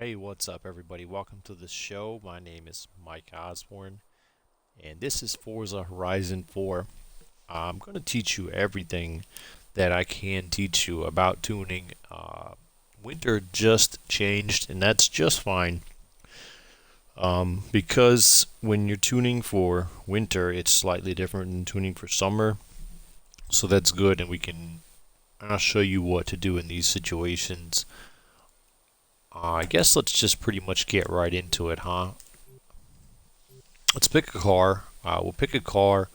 Hey, what's up, everybody? Welcome to the show. My name is Mike Osborne, and this is Forza Horizon 4. I'm going to teach you everything that I can teach you about tuning. Winter just changed, and that's just fine. Because when you're tuning for winter, it's slightly different than tuning for summer. So that's good, and I'll show you what to do in these situations. I guess let's just pretty much get right into it, huh? Let's pick a car. We'll pick a car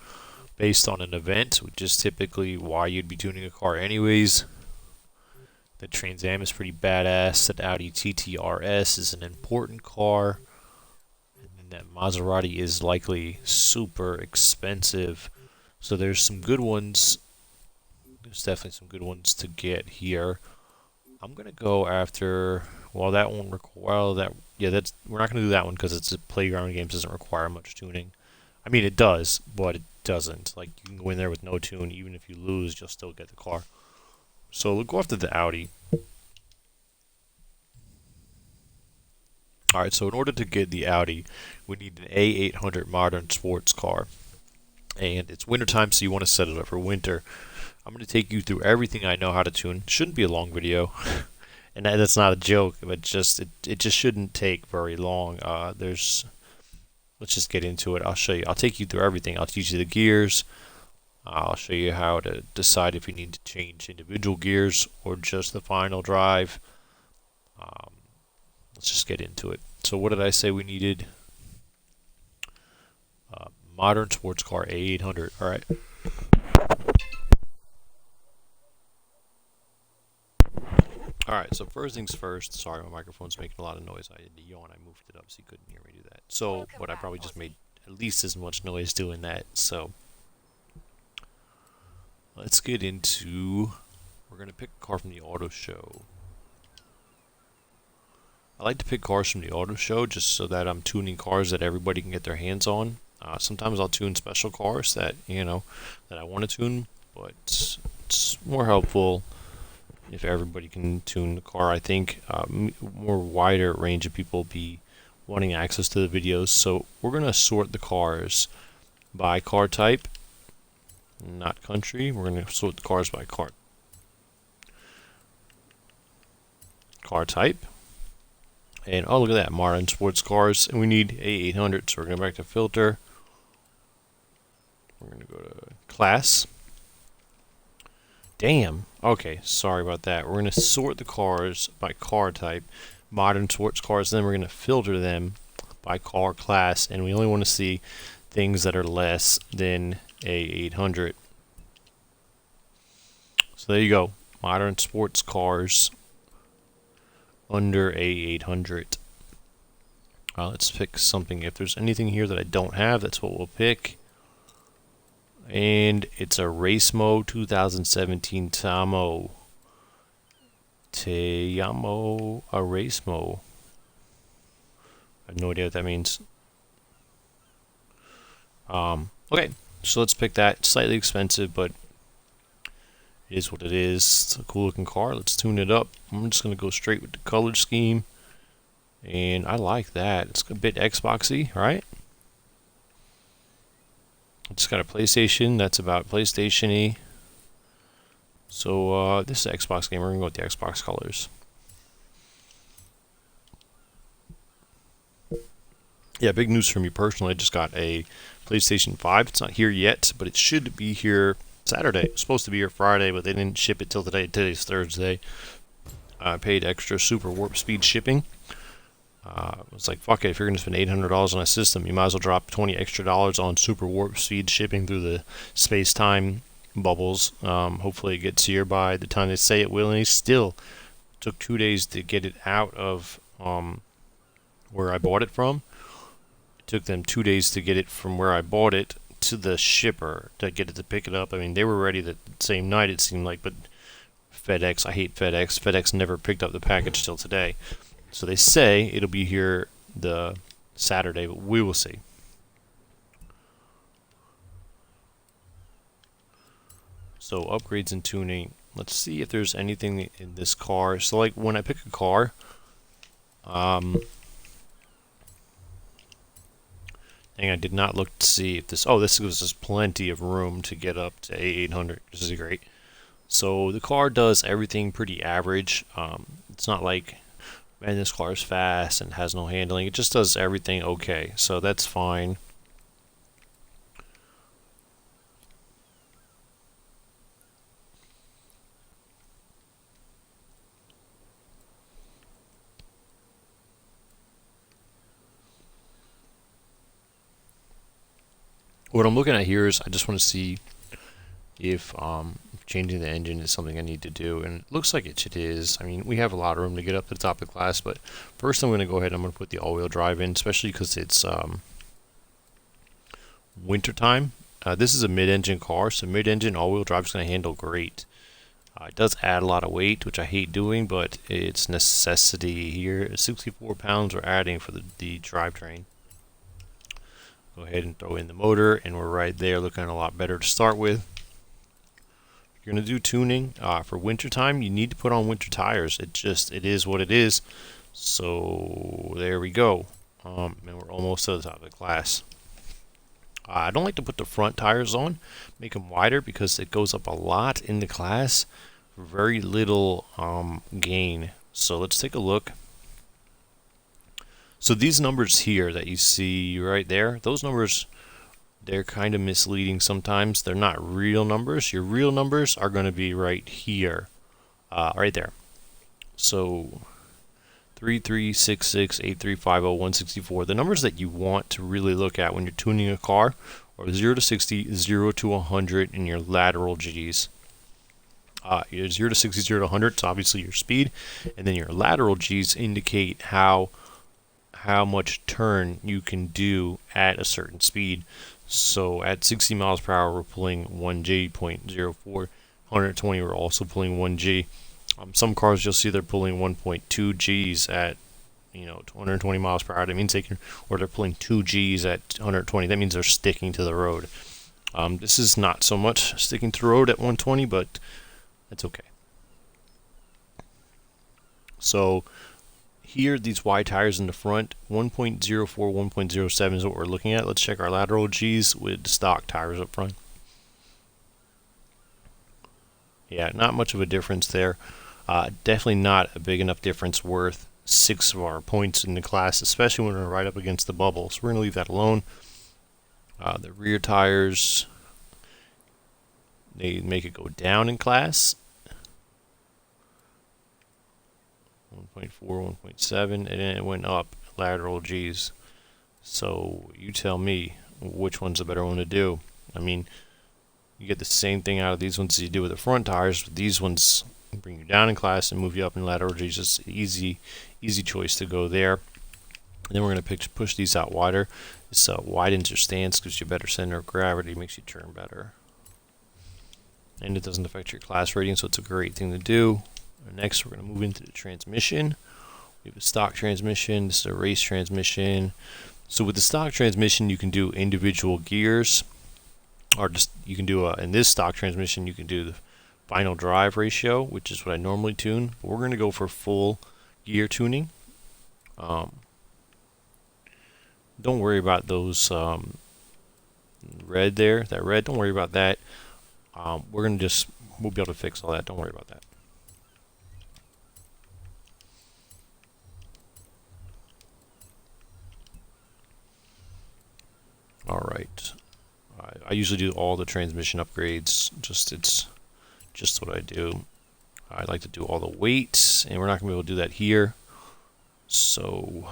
based on an event, which is typically why you'd be tuning a car anyways. The Trans Am is pretty badass. That Audi TT-RS is an important car. And then that Maserati is likely super expensive. So there's some good ones. There's definitely some good ones to get here. I'm gonna go after. Well, that won't require. Well, that yeah, that's we're not gonna do that one because it's a playground game. Doesn't require much tuning. I mean, it does, but it doesn't. Like you can go in there with no tune. Even if you lose, you'll still get the car. So we'll go after the Audi. All right. So in order to get the Audi, we need an A800 modern sports car, and it's wintertime, so you want to set it up for winter. I'm going to take you through everything I know how to tune. Shouldn't be a long video. And that's not a joke, but it just shouldn't take very long. Let's just get into it. I'll show you. I'll take you through everything. I'll teach you the gears. I'll show you how to decide if you need to change individual gears or just the final drive. Um, let's just get into it. So what did I say we needed? Modern sports car A800. All right. All right, so first things first. Sorry, my microphone's making a lot of noise. I had to yawn. I moved it up so you couldn't hear me do that. So, but I probably just made at least as much noise doing that. So, let's get into. We're gonna pick a car from the auto show. I like to pick cars from the auto show just so that I'm tuning cars that everybody can get their hands on. Sometimes I'll tune special cars that that I want to tune, but it's more helpful if everybody can tune the car. I think more wider range of people be wanting access to the videos. So we're going to sort the cars by car type, not country. We're going to sort the cars by car type. And oh, look at that, modern sports cars. And we need A800, so we're going back to filter. We're going to go to class. Damn. Okay, sorry about that. We're going to sort the cars by car type, modern sports cars, then we're going to filter them by car class, and we only want to see things that are less than A800. So there you go. Modern sports cars under A800. Let's pick something. If there's anything here that I don't have, that's what we'll pick. And it's a Racemo 2017 Tamo Racemo. I have no idea what that means. Okay, so let's pick that. It's slightly expensive, but it is what it is. It's a cool looking car. Let's tune it up. I'm just gonna go straight with the color scheme, and I like that. It's a bit Xboxy, right? Just got a PlayStation. That's about PlayStation-y. So this is an Xbox game. We're gonna go with the Xbox colors. Yeah, big news for me personally. I just got a PlayStation 5. It's not here yet, but it should be here Saturday. It was supposed to be here Friday, but they didn't ship it till today. Today's Thursday. I paid extra super warp speed shipping. I was like, fuck it, if you're going to spend $800 on a system, you might as well drop $20 extra on super warp speed shipping through the space-time bubbles. Hopefully it gets here by the time they say it will, and it still took 2 days to get it out of where I bought it from. It took them 2 days to get it from where I bought it to the shipper to get it to pick it up. I mean, they were ready the same night, it seemed like, but FedEx, I hate FedEx. FedEx never picked up the package till today. So they say it'll be here the Saturday, but we will see. So upgrades and tuning. Let's see if there's anything in this car. So like when I pick a car, I did not look to see if this... Oh, this gives us plenty of room to get up to A800. This is great. So the car does everything pretty average. It's not like, man, this car is fast and has no handling. It just does everything okay. So that's fine. What I'm looking at here is I just want to see if changing the engine is something I need to do, and it looks like it is. I mean, we have a lot of room to get up to the top of the class, but first I'm going to go ahead and I'm going to put the all-wheel drive in, especially because it's winter time. This is a mid-engine car, so mid-engine all-wheel drive is going to handle great. It does add a lot of weight, which I hate doing, but it's necessity here. 64 pounds we're adding for the drivetrain. Go ahead and throw in the motor, and we're right there, looking a lot better to start with. If you're going to do tuning for winter time, you need to put on winter tires. It is what it is. So there we go. And we're almost to the top of the class. I don't like to put the front tires on, make them wider, because it goes up a lot in the class for very little gain. So let's take a look. So these numbers here that you see right there, those numbers, they're kind of misleading sometimes. They're not real numbers. Your real numbers are going to be right here, right there. So 3366 8350 164. The numbers that you want to really look at when you're tuning a car are 0 to 60, 0 to 100, and your lateral G's. Your 0 to 60, 0 to 100 is obviously your speed, and then your lateral G's indicate how much turn you can do at a certain speed. So at 60 miles per hour, we're pulling 1G, 0.04. 120, we're also pulling 1G. Some cars you'll see they're pulling 1.2 Gs at 120 miles per hour. That means they're pulling 2 Gs at 120. That means they're sticking to the road. This is not so much sticking to the road at 120, but that's okay. So here, these wide tires in the front, 1.04, 1.07 is what we're looking at. Let's check our lateral Gs with stock tires up front. Yeah, not much of a difference there. Definitely not a big enough difference worth 6 of our points in the class, especially when we're right up against the bubble. So we're going to leave that alone. The rear tires, they make it go down in class. 1.4, 1.7, and then it went up lateral G's. So you tell me which one's the better one to do. I mean, you get the same thing out of these ones as you do with the front tires, but these ones bring you down in class and move you up in lateral G's. It's an easy choice to go there. And then we're going to push these out wider. This widens your stance, gives you a better center of gravity, makes you turn better. And it doesn't affect your class rating, so it's a great thing to do. Next, we're going to move into the transmission. We have a stock transmission. This is a race transmission. So with the stock transmission, you can do individual gears, or just you can do in this stock transmission, you can do the final drive ratio, which is what I normally tune. But we're going to go for full gear tuning. Don't worry about those red there. That red, don't worry about that. We'll be able to fix all that. Don't worry about that. Alright, I usually do all the transmission upgrades, it's just what I do. I like to do all the weights, and we're not going to be able to do that here. So,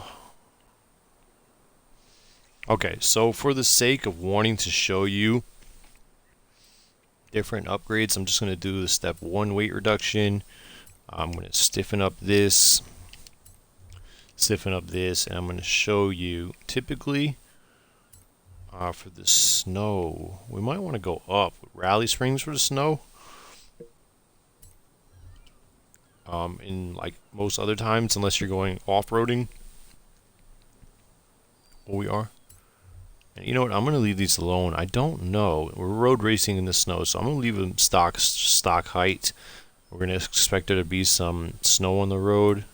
okay, so for the sake of wanting to show you different upgrades, I'm just going to do the step 1 weight reduction. I'm going to stiffen up this, and I'm going to show you typically for the snow, we might want to go up with rally springs for the snow. In like most other times, unless you're going off-roading. We are. And you know what? I'm going to leave these alone. I don't know. We're road racing in the snow, so I'm going to leave them stock height. We're going to expect there to be some snow on the road.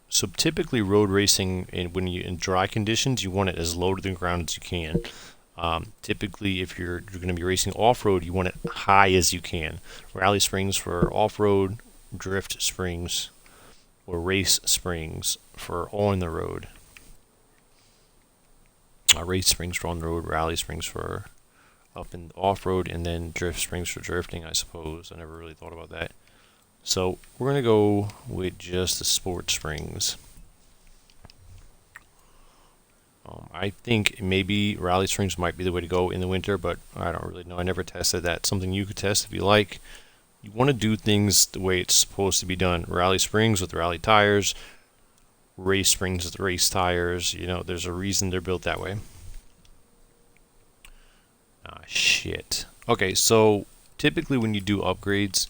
So typically road racing, when you in dry conditions, you want it as low to the ground as you can. Typically, if you're going to be racing off-road, you want it high as you can. Rally springs for off-road, drift springs, or race springs for on the road. Race springs for on the road, rally springs for up and off-road, and then drift springs for drifting, I suppose. I never really thought about that. So we're going to go with just the sport springs. I think maybe rally springs might be the way to go in the winter, but I don't really know. I never tested that. Something you could test if you like. You want to do things the way it's supposed to be done. Rally springs with rally tires, race springs with race tires. You know, there's a reason they're built that way. Ah, shit. Okay, so typically when you do upgrades,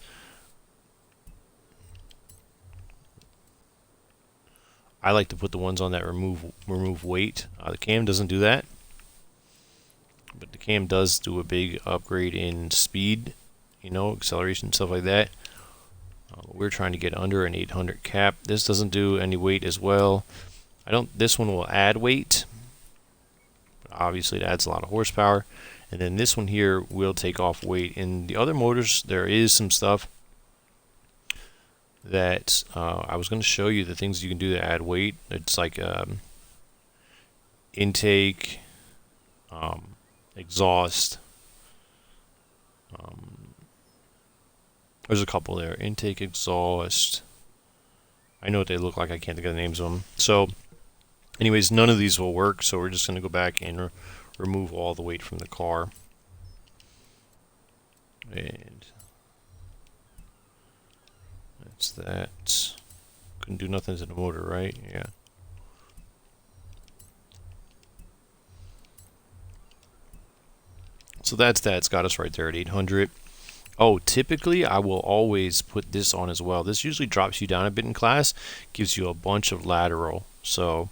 I like to put the ones on that remove weight. The cam doesn't do that, but the cam does do a big upgrade in speed, you know, acceleration, stuff like that. We're trying to get under an 800 cap. This doesn't do any weight as well. This one will add weight, but obviously it adds a lot of horsepower. And then this one here will take off weight. In the other motors, there is some stuff that I was going to show you, the things you can do to add weight. It's like intake, exhaust. There's a couple there. Intake, exhaust. I know what they look like. I can't think of the names of them. So, anyways, none of these will work. So we're just going to go back and remove all the weight from the car. And that's that. Couldn't do nothing to the motor, right? Yeah. So that's that. It's got us right there at 800. Oh, typically I will always put this on as well. This usually drops you down a bit in class, gives you a bunch of lateral. So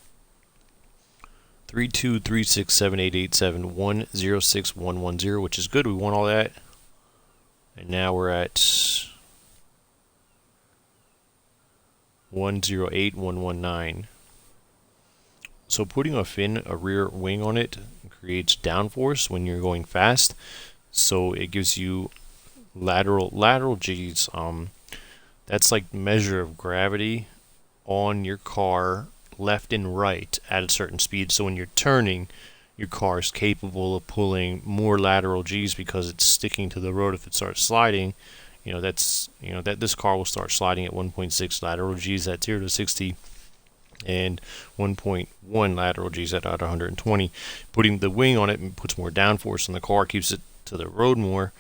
32367887106110, which is good. We want all that. And now we're at 108119. So putting a rear wing on it creates downforce when you're going fast. So it gives you lateral G's. That's like measure of gravity on your car left and right at a certain speed. So when you're turning, your car is capable of pulling more lateral G's because it's sticking to the road. If it starts sliding, that this car will start sliding at 1.6 lateral G's at 0 to 60 and 1.1 lateral G's at 120. Putting the wing on it puts more downforce on the car, keeps it to the road more,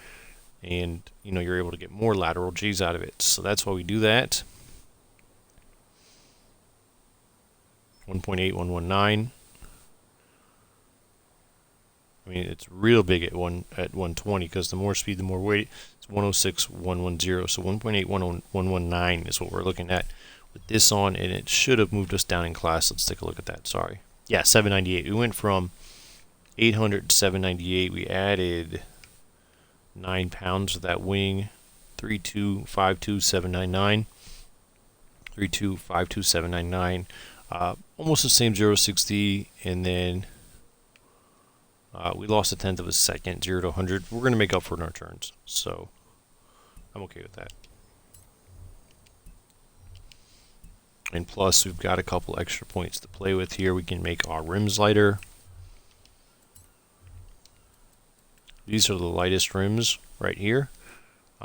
and you're able to get more lateral G's out of it. So that's why we do that. 1.8119. I mean, it's real big at 120 because the more speed, the more weight. It's 106,110. So 1.81119 is what we're looking at with this on, and it should have moved us down in class. Let's take a look at that. Sorry. Yeah, 798. We went from 800 to 798. We added 9 pounds of that wing. 3252799. 3252799. Almost the same 0 to 60, and then we lost a tenth of a second, 0 to 100. We're going to make up for it in our turns, so I'm okay with that. And plus, we've got a couple extra points to play with here. We can make our rims lighter. These are the lightest rims right here.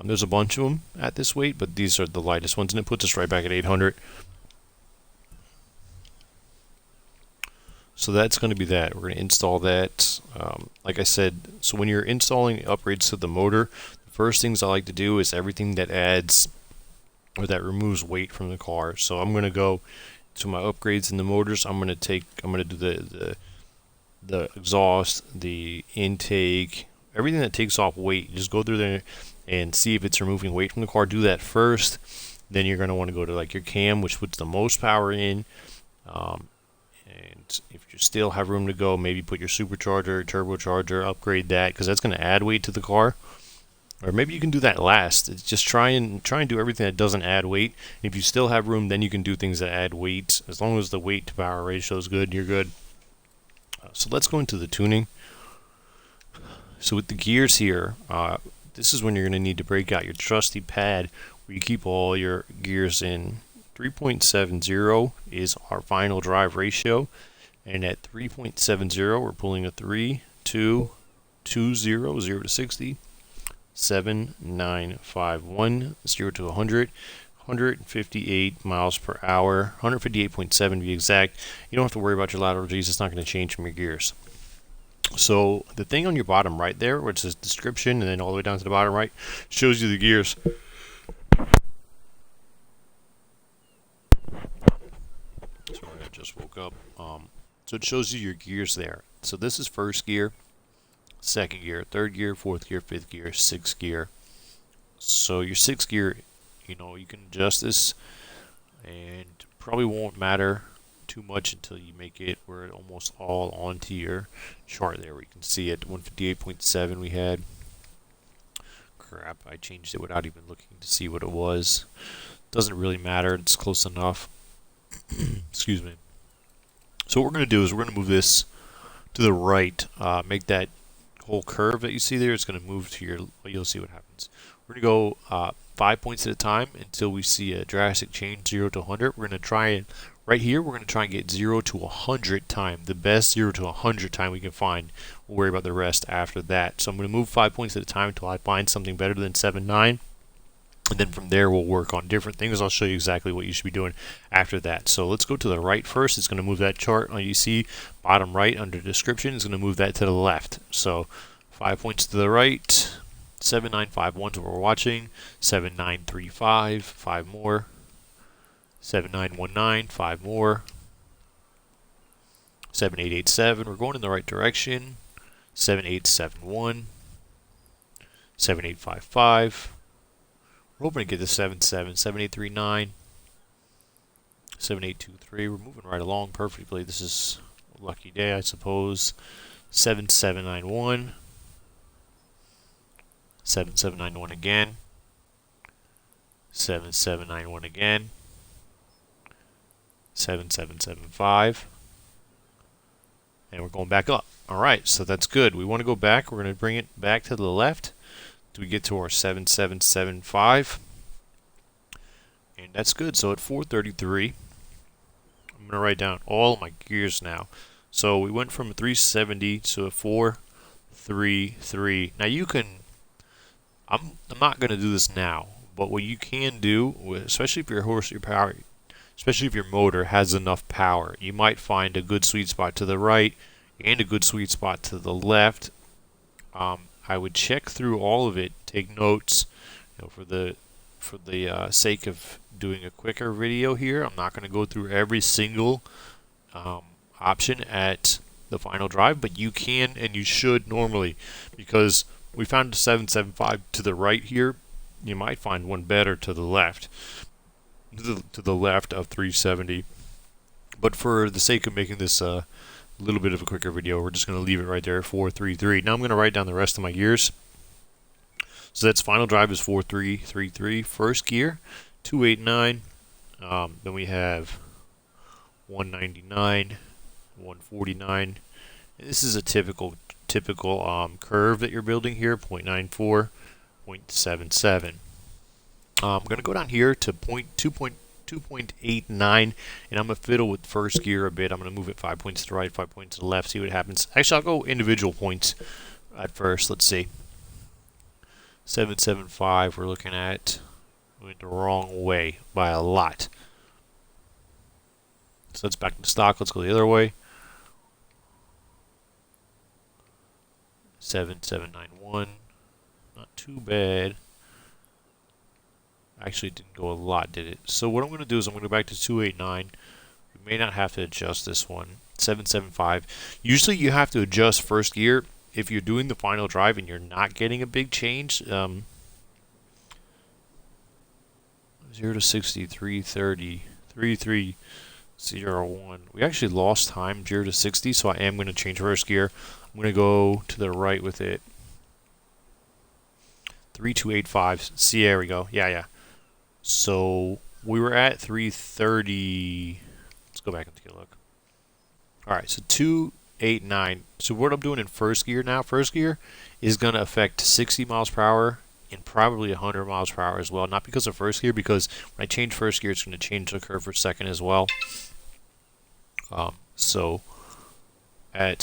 There's a bunch of them at this weight, but these are the lightest ones, and it puts us right back at 800. So that's going to be that. We're going to install that. Like I said, so when you're installing upgrades to the motor, the first things I like to do is everything that adds or that removes weight from the car. So I'm going to go to my upgrades in the motors. I'm going to do the exhaust, the intake, everything that takes off weight. Just go through there and see if it's removing weight from the car. Do that first. Then you're going to want to go to like your cam, which puts the most power in. And if you still have room to go, maybe put your supercharger, turbocharger, upgrade that, because that's going to add weight to the car. Or maybe you can do that last. It's just try and do everything that doesn't add weight. If you still have room, then you can do things that add weight. As long as the weight to power ratio is good, you're good. So let's go into the tuning. So with the gears here, this is when you're going to need to break out your trusty pad where you keep all your gears in. 3.70 is our final drive ratio, and at 3.70 we're pulling a 3, 2, 2, 0, 0 to 60, 7, 9, 5, 1, 0 to 100, 158 miles per hour, 158.7 to be exact. You don't have to worry about your lateral G's, it's not going to change from your gears. So the thing on your bottom right there, where it says description, and then all the way down to the bottom right, shows you the gears. Sorry, I just woke up. So it shows you your gears there. So this is first gear, second gear, third gear, fourth gear, fifth gear, sixth gear. So your sixth gear, you can adjust this, and probably won't matter too much until you make it where it almost all onto your chart there, where you can see it. 158.7 we had. Crap, I changed it without even looking to see what it was. Doesn't really matter, it's close enough. Excuse me. So what we're going to do is we're going to move this to the right, make that whole curve that you see there, it's going to move to your, you'll see what happens. We're going to go 5 points at a time until we see a drastic change, 0 to 100. We're going to try and, right here, we're going to try and get 0 to 100 time, the best 0 to 100 time we can find. We'll worry about the rest after that. So I'm going to move 5 points at a time until I find something better than 7, 9. And then from there, we'll work on different things. I'll show you exactly what you should be doing after that. So let's go to the right first. It's going to move that chart. You see bottom right under description. It's going to move that to the left. So 5 points to the right. 7951 is what we're watching. 7935, 5 more. 7919, 5 more. 7887, we're going in the right direction. 7871. 7855. We're hoping to get to 77, 7839, 7823. We're moving right along perfectly. This is a lucky day, I suppose. 7791, 7791 again, 7791 again, 7775, and we're going back up. Alright, so that's good. We want to go back. We're going to bring it back to the left. We get to our 7775, and that's good. So at 433, I'm going to write down all my gears now. So we went from a 370 to a 433. Now you can, I'm not going to do this now, but what you can do, especially if your especially if your motor has enough power, you might find a good sweet spot to the right and a good sweet spot to the left. I would check through all of it, take notes, for the sake of doing a quicker video here. I'm not going to go through every single option at the final drive, but you can and you should normally, because we found a 775 to the right here. You might find one better to the left, to the left of 370. But for the sake of making this little bit of a quicker video, we're just going to leave it right there at 433. Now I'm going to write down the rest of my gears. So that's final drive is 4333. First gear 289. Then we have 199, 149. And this is a typical curve that you're building here. 0.94, 0.77. I'm going to go down here to 2.89, and I'm going to fiddle with first gear a bit. I'm going to move it 5 points to the right, 5 points to the left, see what happens. Actually, I'll go individual points at first. Let's see. 775 we're looking at. Went the wrong way by a lot. So let's back to stock. Let's go the other way. 7791. Not too bad. Actually, it didn't go a lot, did it? So what I'm going to do is I'm going to go back to 289. We may not have to adjust this one. 775. Usually you have to adjust first gear if you're doing the final drive and you're not getting a big change. 0 to 60, 330, 3301. We actually lost time 0 to 60, so I am going to change first gear. I'm going to go to the right with it. 3285. See, there we go. Yeah. So we were at 330. Let's go back and take a look. All right, so 289. So what I'm doing in first gear now, first gear is going to affect 60 miles per hour and probably 100 miles per hour as well. Not because of first gear, because when I change first gear, it's going to change the curve for second as well. So at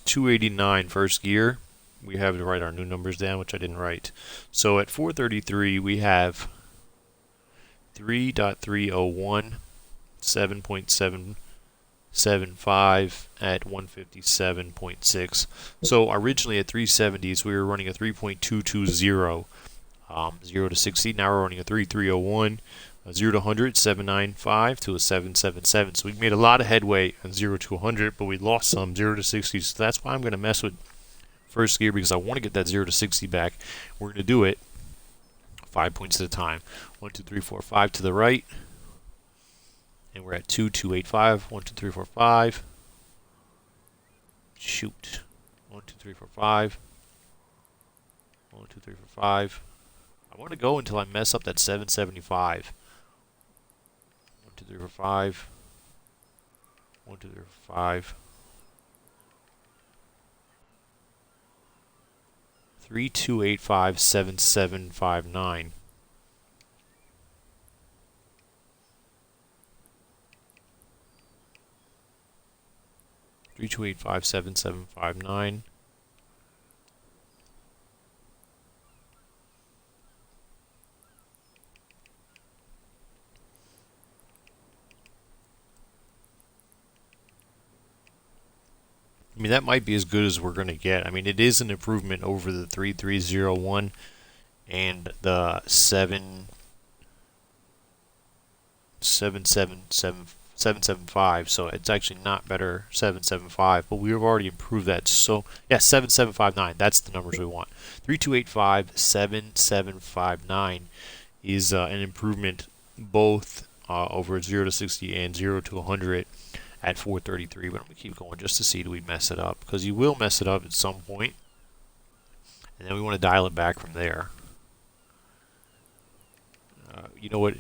289 first gear, we have to write our new numbers down, which I didn't write. So at 433, we have 3.301, 7.775 at 157.6. So originally at 370s, we were running a 3.220, 0 to 60. Now we're running a 3.301, 0 to 100, 795 to a 777. So we made a lot of headway on 0 to 100, but we lost some 0 to 60. So that's why I'm going to mess with first gear, because I want to get that 0 to 60 back. We're going to do it 5 points at a time. 1, 2, 3, 4, 5 to the right. And we're at 2, 2, 8, 5. 1, 2, 3, 4, 5. Shoot. 1, 2, 3, 4, 5. 1, 2, 3, 4, 5. I want to go until I mess up that 775. 1, 2, 3, 4, 5. 1, 2, 3, 4, 5. 3, 2, 8, 5, 7, 7, 5, 9. 3, 2, 8, 5, 7, 7, 5, 9. I mean, that might be as good as we're going to get. I mean, it is an improvement over the 3301 and the 775. So it's actually not better 775, but we've already improved that. So yeah, 7759. That's the numbers we want. 3285 7759 is an improvement both over 0 to 60 and 0 to 100 at 433. But I'm going to keep going just to see, do we mess it up? Because you will mess it up at some point, and then we want to dial it back from there. You know what?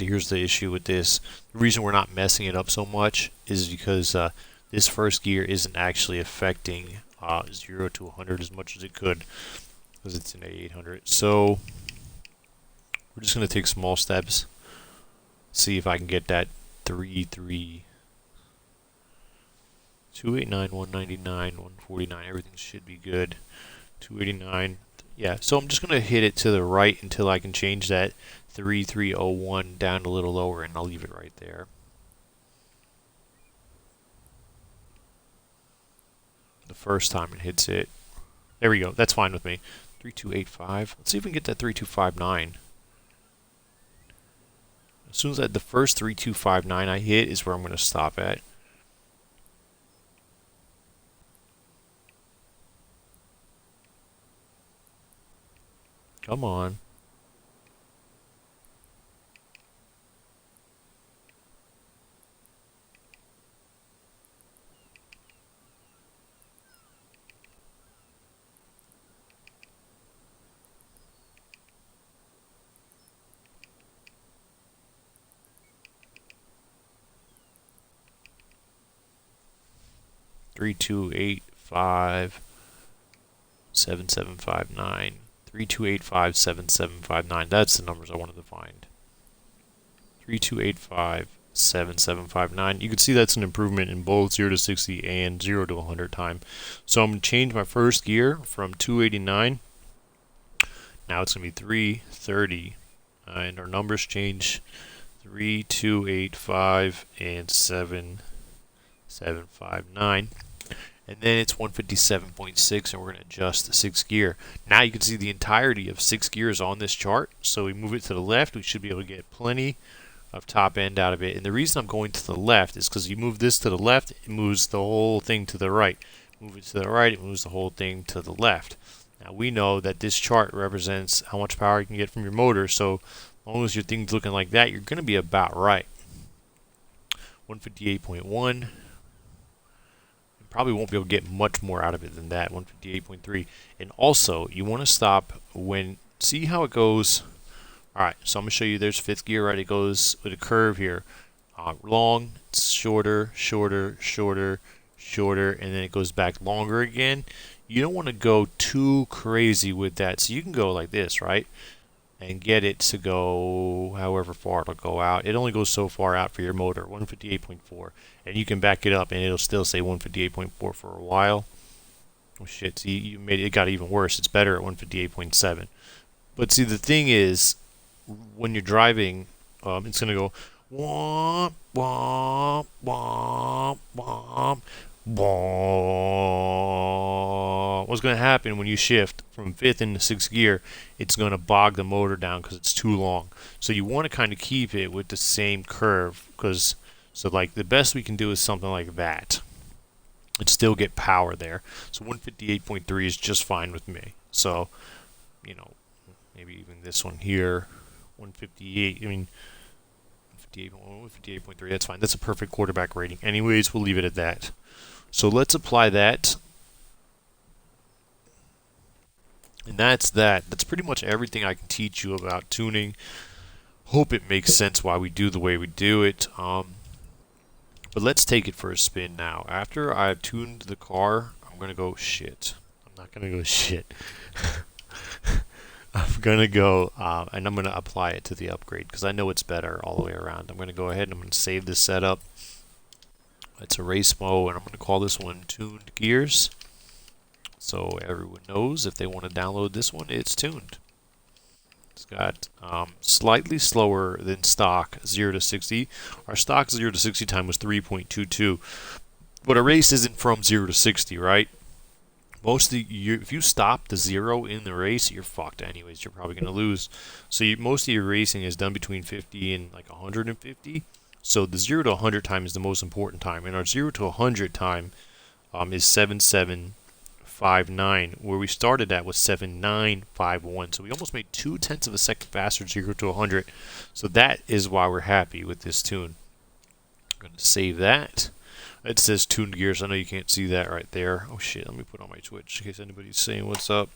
Here's the issue with this. The reason we're not messing it up so much is because this first gear isn't actually affecting 0 to 100 as much as it could, because it's an A800. So we're just going to take small steps. See if I can get that 289, 199, 149. Everything should be good. 289. Yeah, so I'm just going to hit it to the right until I can change that 3301 down a little lower, and I'll leave it right there. The first time it hits it. There we go. That's fine with me. 3285. Let's see if we can get that 3259. As soon as the first 3259 I hit is where I'm going to stop at. Come on. Three, 2, 8, 5, 7, 7, 5, 9. 3285 7759. That's the numbers I wanted to find. 3285 7759. You can see that's an improvement in both 0 to 60 and 0 to 100 time. So I'm going to change my first gear from 289. Now it's going to be 330. And our numbers change 3285 and 7759. And then it's 157.6, and we're going to adjust the 6th gear. Now you can see the entirety of 6 gears on this chart. So we move it to the left, we should be able to get plenty of top end out of it. And the reason I'm going to the left is because you move this to the left, it moves the whole thing to the right. Move it to the right, it moves the whole thing to the left. Now we know that this chart represents how much power you can get from your motor. So as long as your thing's looking like that, you're going to be about right. 158.1. Probably won't be able to get much more out of it than that. 158.3. And also, you want to stop when see how it goes. Alright, so I'm going to show you there's fifth gear, right? It goes with a curve here. Long, shorter, shorter, shorter, shorter, and then it goes back longer again. You don't want to go too crazy with that. So you can go like this, right? And get it to go however far it'll go out. It only goes so far out for your motor, 158.4. And you can back it up and it'll still say 158.4 for a while. Oh shit, see, you made it got even worse. It's better at 158.7. But see, the thing is, when you're driving, it's going to go womp, womp, womp, womp, womp. What's going to happen when you shift from 5th into 6th gear, it's going to bog the motor down because it's too long. So you want to kind of keep it with the same curve, because, so like the best we can do is something like that. It'd still get power there. So 158.3 is just fine with me. So, you know, maybe even this one here, 158, I mean, 158.3, that's fine. That's a perfect quarterback rating. Anyways, we'll leave it at that. So let's apply that. And that's that. That's pretty much everything I can teach you about tuning. Hope it makes sense why we do the way we do it. But let's take it for a spin now. After I've tuned the car, I'm going to go shit. I'm not going to go shit. I'm going to go, and I'm going to apply it to the upgrade, because I know it's better all the way around. I'm going to go ahead and I'm going to save this setup. It's a race mode, and I'm going to call this one Tuned Gears. So everyone knows if they want to download this one, it's tuned. It's got slightly slower than stock 0 to 60. Our stock 0 to 60 time was 3.22. But a race isn't from 0 to 60, right? If you stop the 0 in the race, you're fucked anyways. You're probably going to lose. So most of your racing is done between 50 and like 150. So the 0 to 100 time is the most important time. And our 0 to 100 time is 7759. Where we started at was 7951. So we almost made 0.2 of a second faster 0 to 100. So that is why we're happy with this tune. I'm going to save that. It says Tuned Gears. I know you can't see that right there. Oh shit, let me put on my Twitch in case anybody's saying what's up.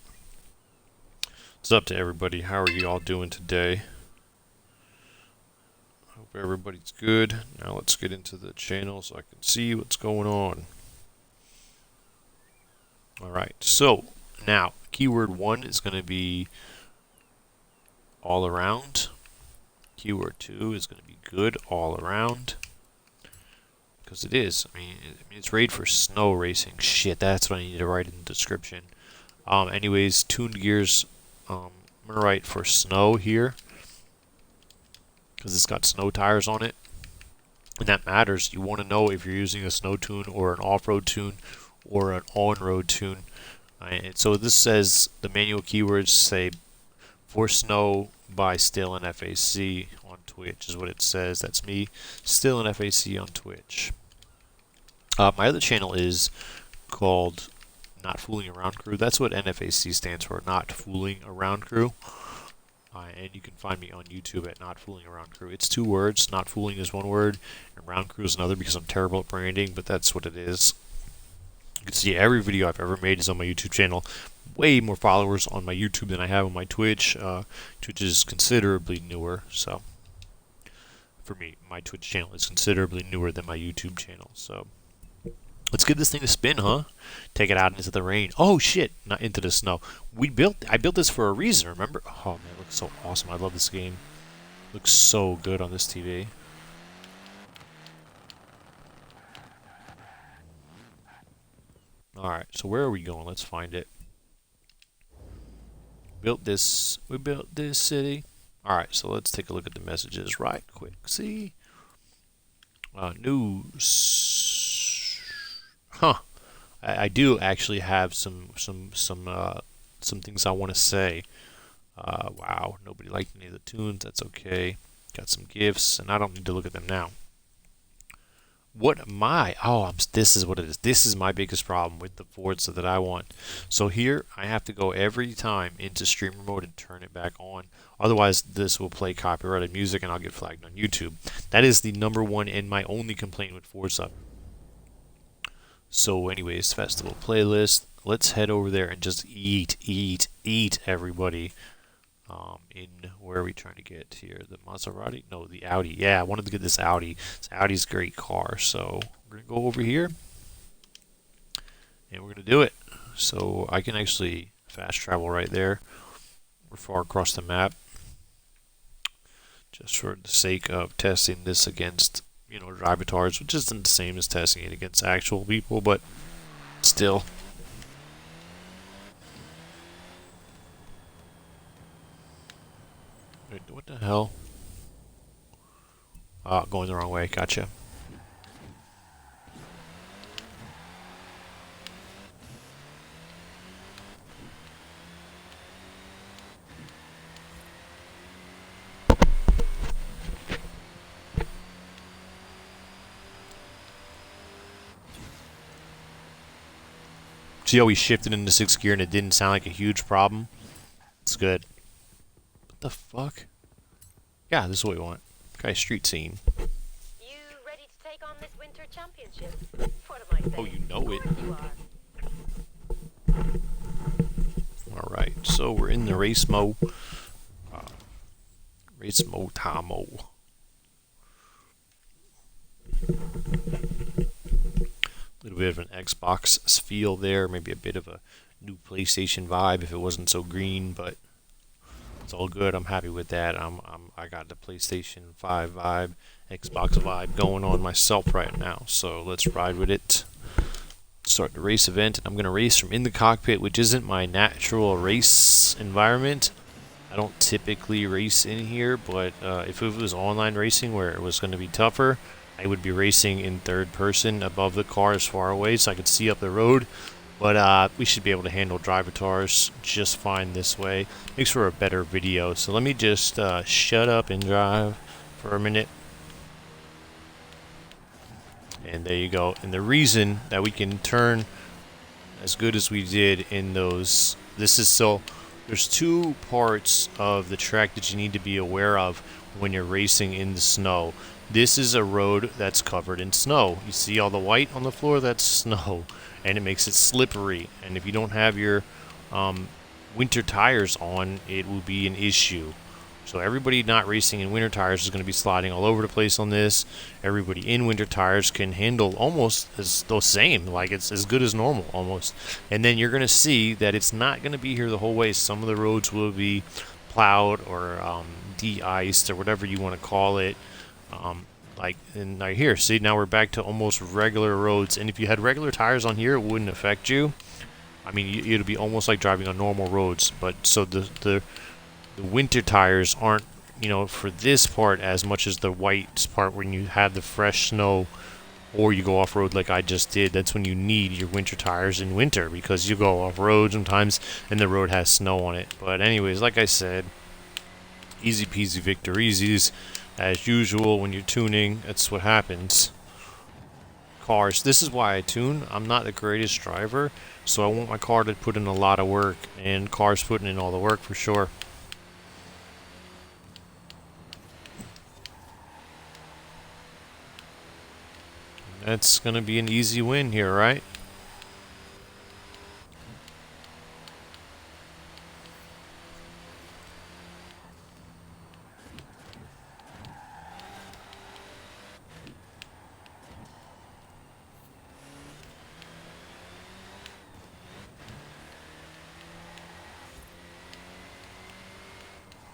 What's up to everybody? How are you all doing today? Hope everybody's good. Now let's get into the channel so I can see what's going on. Alright, so now keyword 1 is going to be all around. Keyword 2 is going to be good all around. Because it is. I mean, it's rated for snow racing. Shit, that's what I need to write in the description. Anyways, Tuned Gears, I'm going to write for snow here. Because it's got snow tires on it. And that matters. You want to know if you're using a snow tune or an off-road tune or an on-road tune. And so this says, the manual keywords say, for snow by Still and FAC on Twitch is what it says. That's me, Still and FAC on Twitch. My other channel is called Not Fooling Around Crew. That's what NFAC stands for, Not Fooling Around Crew. And you can find me on YouTube at Not Fooling Around Crew. It's 2 words. Not Fooling is 1 word, and Around Crew is another because I'm terrible at branding, but that's what it is. You can see every video I've ever made is on my YouTube channel. Way more followers on my YouTube than I have on my Twitch. Twitch is considerably newer, so for me, my Twitch channel is considerably newer than my YouTube channel. So let's give this thing a spin, huh? Take it out into the rain. Oh shit, not into the snow. I built this for a reason, remember? Oh man, it looks so awesome. I love this game. It looks so good on this TV. Alright, so where are we going? Let's find it. We built this city. Alright, so let's take a look at the messages right quick. See? News. Huh. I do actually have some things I want to say. Wow, nobody liked any of the tunes. That's okay. Got some gifts, and I don't need to look at them now. This is what it is. This is my biggest problem with the Forza that I want. So here, I have to go every time into streamer mode and turn it back on. Otherwise, this will play copyrighted music and I'll get flagged on YouTube. That is the #1 and my only complaint with Forza. So anyways, festival playlist. Let's head over there and just eat, everybody. in where are we trying to get here? The Maserati? No, the Audi. Yeah, I wanted to get this Audi. This Audi's a great car, so we're gonna go over here and we're gonna do it. So I can actually fast travel right there. We're far across the map, just for the sake of testing this against, you know, drivatars, which isn't the same as testing it against actual people, but still. Wait, what the hell? Ah, going the wrong way. Gotcha. See how we shifted into 6th gear and it didn't sound like a huge problem? It's good. What the fuck? Yeah, this is what we want. Okay, street scene. You ready to take on this winter championship? What am I saying? Oh, you know it. You are. Alright, so we're in the Racemo. Racemo Tamo. A little bit of an Xbox feel there, maybe a bit of a new PlayStation vibe if it wasn't so green, but it's all good. I'm happy with that. I got the PlayStation 5 vibe, Xbox vibe going on myself right now. So let's ride with it. Start the race event, and I'm gonna race from in the cockpit, which isn't my natural race environment. I don't typically race in here, but if it was online racing where it was going to be tougher, I would be racing in third person above the cars far away so I could see up the road. But we should be able to handle drivatars just fine this way. Makes for a better video. So let me just shut up and drive for a minute. And there you go. And the reason that we can turn as good as we did in those... This is so... There's two parts of the track that you need to be aware of when you're racing in the snow. This is a road that's covered in snow. You see all the white on the floor? That's snow. And it makes it slippery. And if you don't have your winter tires on, it will be an issue. So everybody not racing in winter tires is going to be sliding all over the place on this. Everybody in winter tires can handle almost as the same, like it's as good as normal almost. And then you're going to see that it's not going to be here the whole way. Some of the roads will be plowed or de-iced or whatever you want to call it. Like and right here, see, now we're back to almost regular roads. And if you had regular tires on here, it wouldn't affect you. I mean, it'd be almost like driving on normal roads. But so the winter tires aren't, you know, for this part as much as the white part when you have the fresh snow or you go off-road like I just did. That's when you need your winter tires in winter because you go off-road sometimes and the road has snow on it. But anyways, like I said, easy peasy victoriesies. As usual, when you're tuning, that's what happens. Cars. This is why I tune. I'm not the greatest driver, so I want my car to put in a lot of work, and cars putting in all the work for sure. That's going to be an easy win here, right?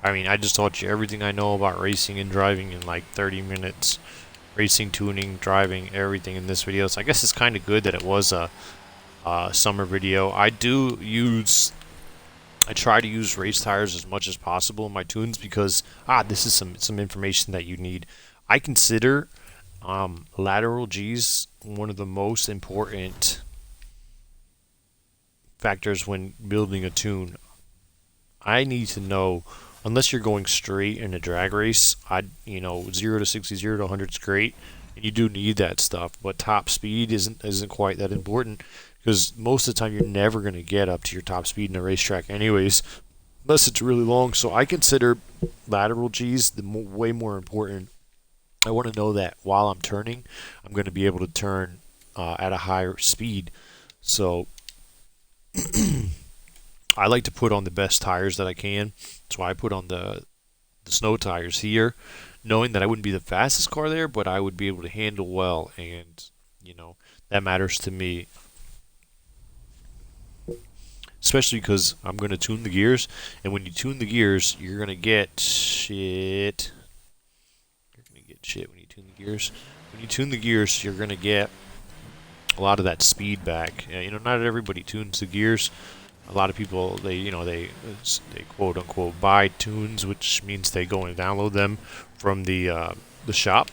I mean, I just taught you everything I know about racing and driving in like 30 minutes. Racing, tuning, driving, everything in this video. So I guess it's kind of good that it was a summer video. I try to use race tires as much as possible in my tunes because this is some information that you need. I consider lateral G's one of the most important factors when building a tune. I need to know, unless you're going straight in a drag race, 0 to 60, 0 to 100 is great, and you do need that stuff. But top speed isn't quite that important because most of the time you're never going to get up to your top speed in a racetrack, anyways, unless it's really long. So I consider lateral G's way more important. I want to know that while I'm turning, I'm going to be able to turn at a higher speed. So I like to put on the best tires that I can. That's why I put on the snow tires here, knowing that I wouldn't be the fastest car there, but I would be able to handle well, and you know that matters to me, especially because I'm going to tune the gears, and when you tune the gears, you're going to get shit. You're going to get shit when you tune the gears. When you tune the gears, you're going to get a lot of that speed back. Not everybody tunes the gears. A lot of people, they quote unquote buy tunes, which means they go and download them from the shop.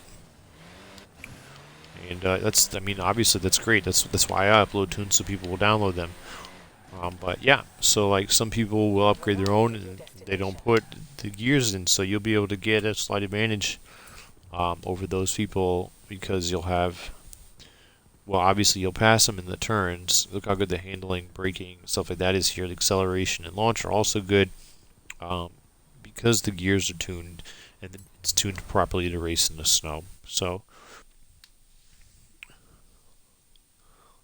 And obviously that's great. That's why I upload tunes so people will download them. But yeah, so like some people will upgrade their own and they don't put the gears in, so you'll be able to get a slight advantage over those people because you'll have. Well, obviously you'll pass them in the turns. Look how good the handling, braking, stuff like that is here. The acceleration and launch are also good because the gears are tuned and it's tuned properly to race in the snow. So,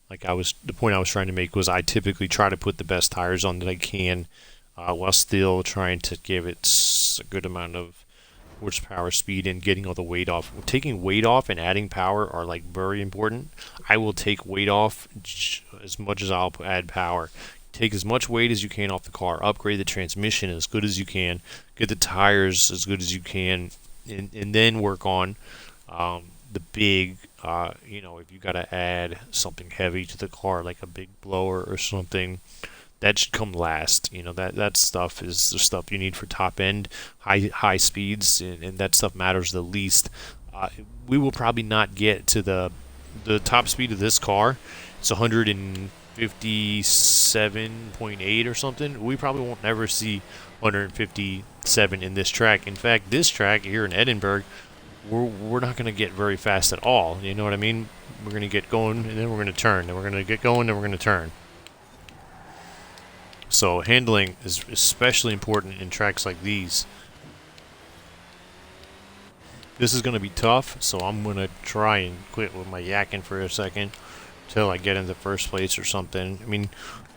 the point I was trying to make was I typically try to put the best tires on that I can, while still trying to give it a good amount of horsepower, speed, and getting all the weight off. Taking weight off and adding power are like very important. I will take weight off as much as I'll add power. Take as much weight as you can off the car. Upgrade the transmission as good as you can. Get the tires as good as you can, and then work on the big. If you got to add something heavy to the car, like a big blower or something, that should come last. That stuff is the stuff you need for top end, high speeds, and that stuff matters the least. We will probably not get to the top speed of this car. It's 157.8 or something. We probably won't ever see 157 in this track. In fact, this track here in Edinburgh, we're not going to get very fast at all. You know what I mean? We're going to get going, and then we're going to turn. Then we're going to get going, and we're going to turn. So handling is especially important in tracks like these. This is going to be tough, so I'm going to try and quit with my yakking for a second until I get into first place or something. I mean,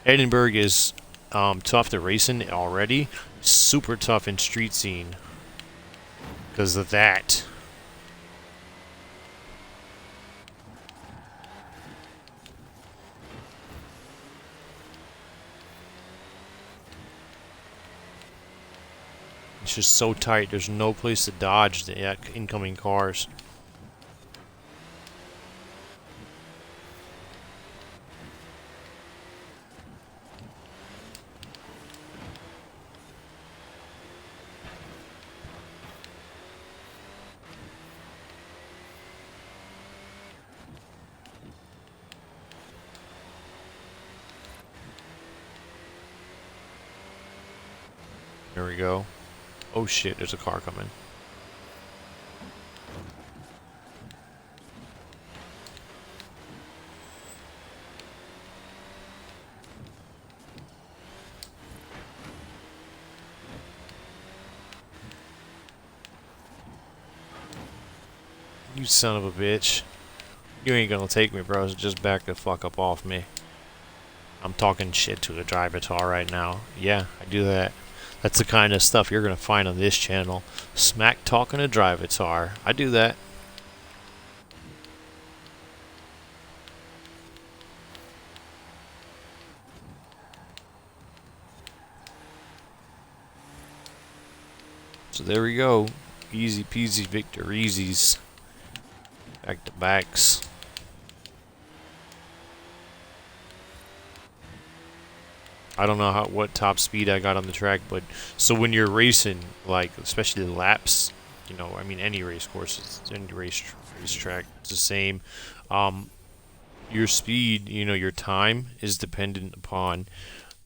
Edinburgh is tough to race in already. Super tough in street scene because of that. It's just so tight. There's no place to dodge the incoming cars. There we go. Oh shit, there's a car coming. You son of a bitch. You ain't gonna take me, bro. So just back the fuck up off me. I'm talking shit to a drivatar right now. Yeah, I do that. That's the kind of stuff you're going to find on this channel. Smack talking a drivatar. I do that. So there we go. Easy peasy victories. Back to backs. I don't know what top speed I got on the track, but so when you're racing, like especially the laps, any race courses, any racetrack, it's the same. Your speed, your time is dependent upon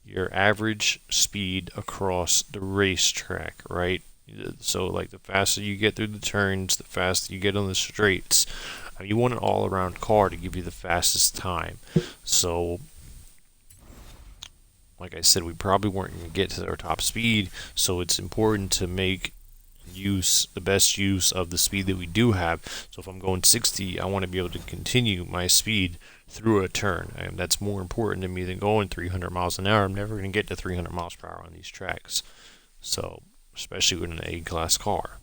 your average speed across the racetrack, right? So like the faster you get through the turns, the faster you get on the straights. You want an all-around car to give you the fastest time. So like I said, we probably weren't going to get to our top speed, so it's important to make use the best use of the speed that we do have. So if I'm going 60, I want to be able to continue my speed through a turn, and that's more important to me than going 300 miles an hour. I'm never going to get to 300 miles per hour on these tracks, so especially with an A-class car.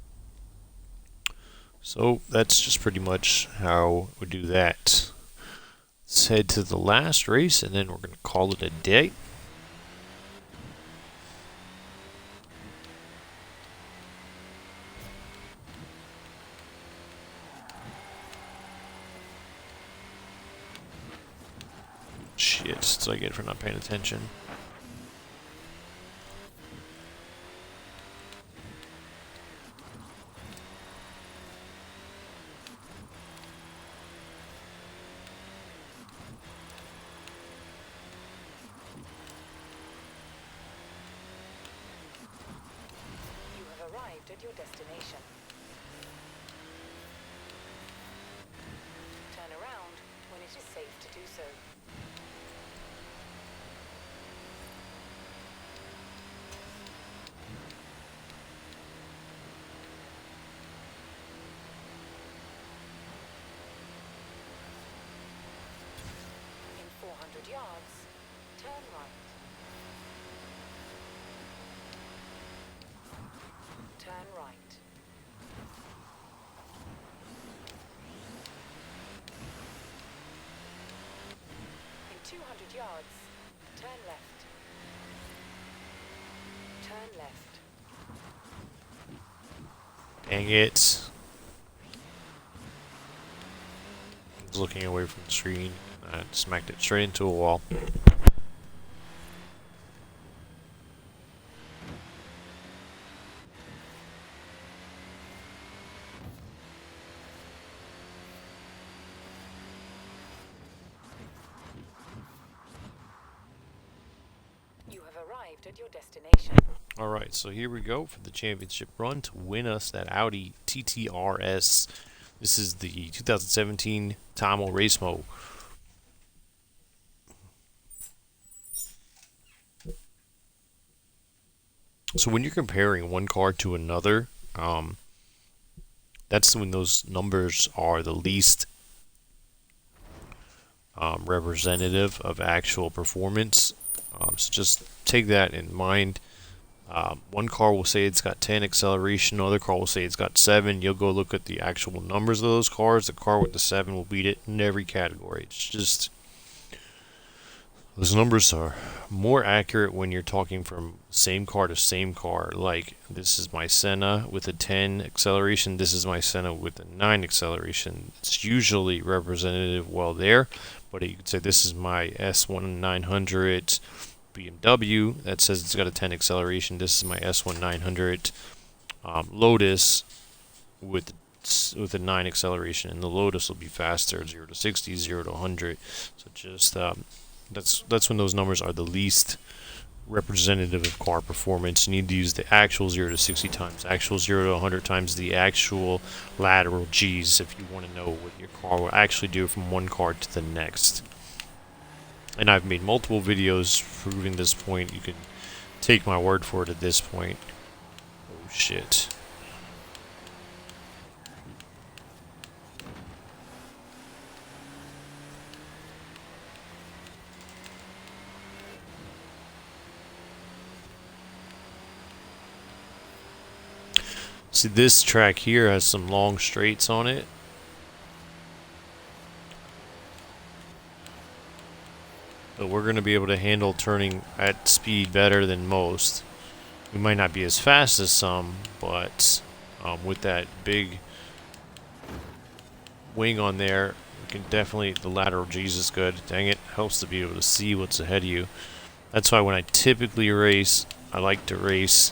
So that's just pretty much how we do that. Let's head to the last race, and then we're going to call it a day. Shit, that's what I get for not paying attention. You have arrived at your destination. Turn around when it is safe to do so. In 400 yards, turn right. Turn right. In 200 yards, turn left. Turn left. Dang it. I was looking away from the screen, and I smacked it straight into a wall. You have arrived at your destination. Alright, so here we go for the championship run to win us that Audi TTRS. This is the 2017 Tamo Racemo. So when you're comparing one car to another, that's when those numbers are the least representative of actual performance. So just take that in mind. One car will say it's got 10 acceleration, another car will say it's got 7. You'll go look at the actual numbers of those cars. The car with the 7 will beat it in every category. It's just, those numbers are more accurate when you're talking from same car to same car. Like, this is my Senna with a 10 acceleration, this is my Senna with a 9 acceleration. It's usually representative well there, but you could say this is my S1900 BMW that says it's got a 10 acceleration. This is my S1900 Lotus with a 9 acceleration, and the Lotus will be faster, 0 to 60, 0 to 100. So just that's when those numbers are the least representative of car performance. You need to use the actual 0 to 60 times, actual 0 to 100 times the actual lateral G's if you want to know what your car will actually do from one car to the next. And I've made multiple videos proving this point. You can take my word for it at this point. Oh shit. See, this track here has some long straights on it. But we're going to be able to handle turning at speed better than most. We might not be as fast as some, but with that big wing on there, we can definitely, the lateral G's is good. Dang it, helps to be able to see what's ahead of you. That's why when I typically race, I like to race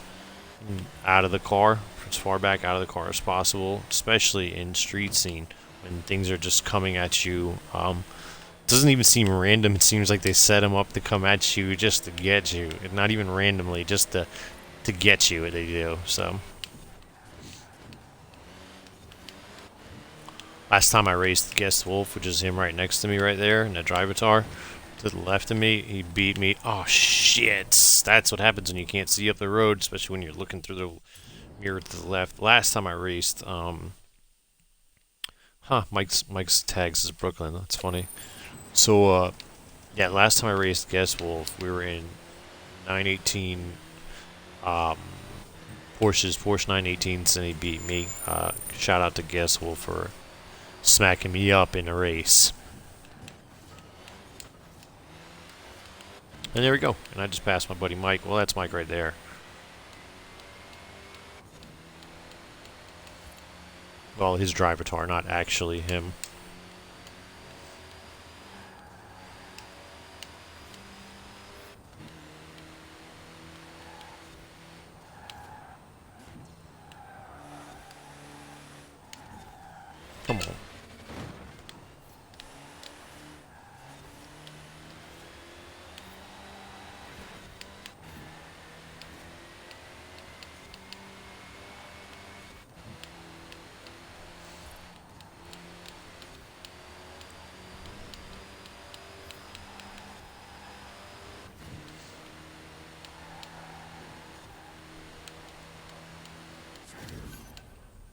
out of the car, as far back out of the car as possible, especially in street scene when things are just coming at you. It doesn't even seem random. It seems like they set them up to come at you just to get you. Not even randomly, just to get you, they do. So last time I raced Guest Wolf, which is him right next to me right there in the Drivatar, to the left of me, he beat me. Oh shit, that's what happens when you can't see up the road, especially when you're looking through the mirror to the left. Last time I raced, Mike's tags is Brooklyn. That's funny. So, yeah, last time I raced Guess Wolf, we were in 918, um, Porsche 918s, and he beat me. Shout out to Guess Wolf for smacking me up in a race. And there we go. And I just passed my buddy Mike. Well, that's Mike right there. Well, his drivatar, not actually him. Come on.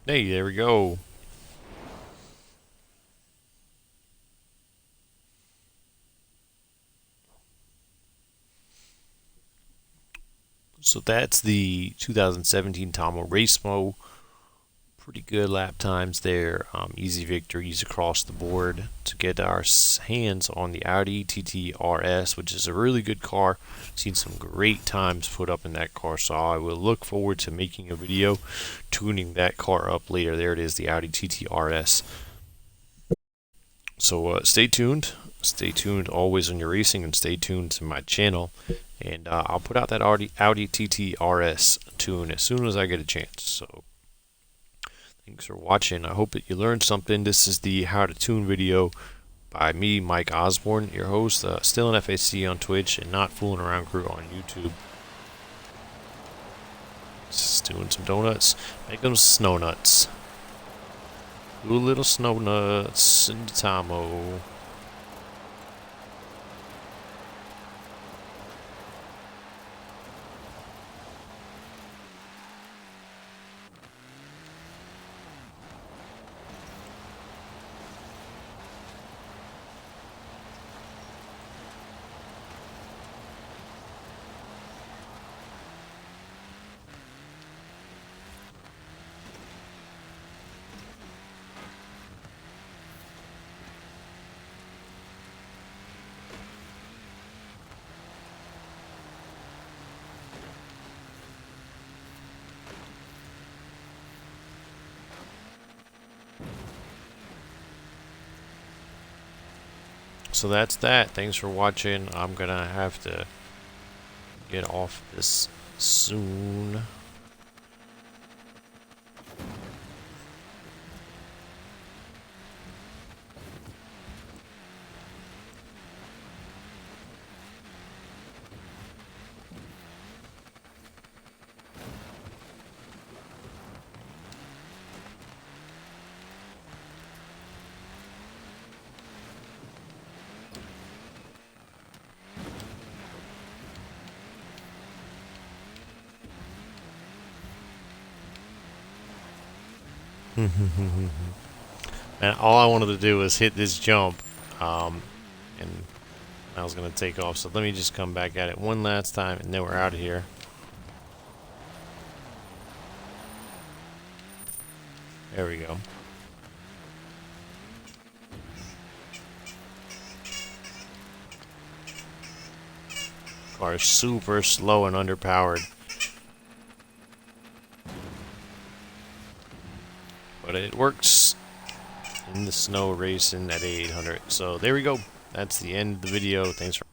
Hey, there we go. So that's the 2017 Tamo Racemo. Pretty good lap times there. Easy victories across the board to get our hands on the Audi TT RS, which is a really good car. Seen some great times put up in that car, so I will look forward to making a video tuning that car up later. There it is, the Audi TT RS. So stay tuned. Stay tuned always when you're racing, and stay tuned to my channel. And I'll put out that Audi TT RS tune as soon as I get a chance. So thanks for watching. I hope that you learned something. This is the How to Tune video by me, Mike Osborne, your host. Still an FAC on Twitch and Not Fooling Around crew on YouTube. Just doing some donuts. Make them snow nuts. Do little snow nuts in the Tamo. So that's that. Thanks for watching. I'm gonna have to get off this soon. And all I wanted to do was hit this jump, and I was gonna take off. So let me just come back at it one last time, and then we're out of here. There we go. Car is super slow and underpowered. But it works in the snow racing at 800. So there we go. That's the end of the video. Thanks for